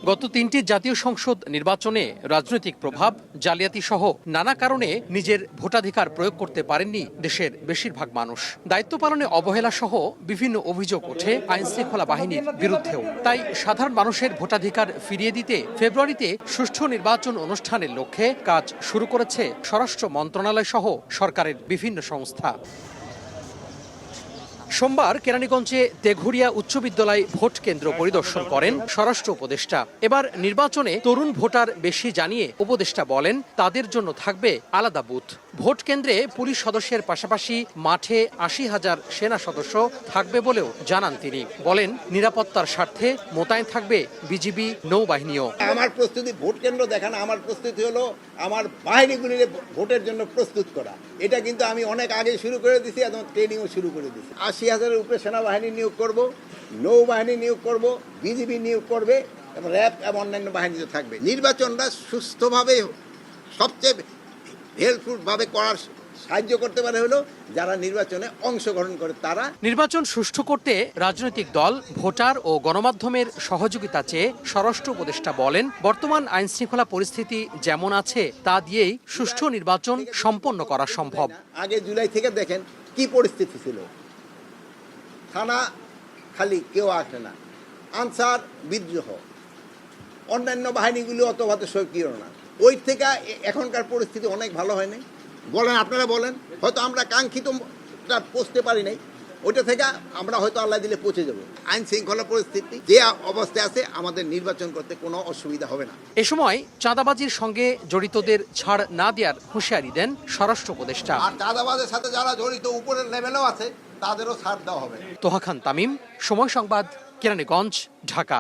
গত ৩টি জাতীয় সংসদ নির্বাচনে রাজনৈতিক প্রভাব, জালিয়াতি সহ নানা কারণে নিজের ভোটাধিকার প্রয়োগ করতে পারেননি দেশের বেশিরভাগ মানুষ। দায়িত্ব পালনে অবহেলা সহ বিভিন্ন অভিযোগ ওঠে আইনশৃঙ্খলা বাহিনীর বিরুদ্ধেও। তাই সাধারণ মানুষের ভোটাধিকার ফিরিয়ে দিতে ফেব্রুয়ারিতে সুষ্ঠু নির্বাচন অনুষ্ঠানের লক্ষ্যে কাজ শুরু করেছে স্বরাষ্ট্র মন্ত্রণালয় সহ সরকারের বিভিন্ন সংস্থা। সোমবার কেরানীগঞ্জে তেঘুরিয়া উচ্চ বিদ্যালয় ভোট কেন্দ্র পরিদর্শন করেন স্বরাষ্ট্র উপদেষ্টা। এবার নির্বাচনে তরুণ ভোটার বেশি জানিয়ে উপদেষ্টা বলেন তাদের জন্য থাকবে আলাদা বুথ। ভোট কেন্দ্রে পুলিশ সদস্যের পাশাপাশি মাঠে ৮০,০০০ সেনা সদস্য থাকবে বলেও জানান তিনি। বলেন নিরাপত্তার স্বার্থে মোতায়েন থাকবে বিজিবি, নৌবাহিনীও। আমার প্রস্তুতি ভোট কেন্দ্র দেখানো, আমার প্রস্তুতি হলো আমার বাহিনীগুলির ভোটের জন্য প্রস্তুত করা। এটা কিন্তু আমি অনেক আগে শুরু করে দিয়েছি এবং ট্রেনিংও শুরু করে দিয়েছি। ৮০,০০০-এর উপরে সেনাবাহিনী নিয়োগ করব, নৌবাহিনী নিয়োগ করব, বিজিবি নিয়োগ করবে এবং র্যাব এবং অন্যান্য বাহিনী থাকবে। নির্বাচনটা সুস্থভাবে সবচেয়ে হেল্পফুলভাবে করার সাহায্য করতে পারে হলো যারা নির্বাচনে অংশগ্রহণ করে তারা। নির্বাচন সুষ্ঠু করতে রাজনৈতিক দল, ভোটার ও গণমাধ্যমের সহযোগিতা চেয়ে স্বরাষ্ট্র উপদেষ্টা বলেন বর্তমান আইনশৃঙ্খলা পরিস্থিতি যেমন আছে তা দিয়েই সুষ্ঠু নির্বাচন সম্পন্ন করা সম্ভব। আগে জুলাই থেকে দেখেন কি পরিস্থিতি ছিল, থানা খালি, কেউ আসে না, আনসার বিদ্রোহ, অন্যান্য বাহিনীগুলো অত ভাতে সক্রিয় না। ওই থেকে এখনকার পরিস্থিতি অনেক ভালো হয়নি। বলেন, আপনারা বলেন, হয়তো আমরা কাঙ্ক্ষিতটা পৌঁছতে পারি নাই, ওইটা থেকে আমরা হয়তো আল্লাহ দিলে পৌঁছে যাব। আইন শৃঙ্খলা পরিস্থিতি যে অবস্থায় আছে আমাদের নির্বাচন করতে কোনো অসুবিধা হবে না। এ সময় চাঁদাবাজির সঙ্গে জড়িতদের ছাড় না দেওয়ার হুঁশিয়ারি দেন স্বরাষ্ট্র উপদেষ্টা। আর চাঁদাবাজের সাথে যারা জড়িত উপরের লেভেলেও আছে তাদেরও ছাড় দেওয়া হবে। তোহা খান তামিম, সময় সংবাদ, কেরানীগঞ্জ, ঢাকা।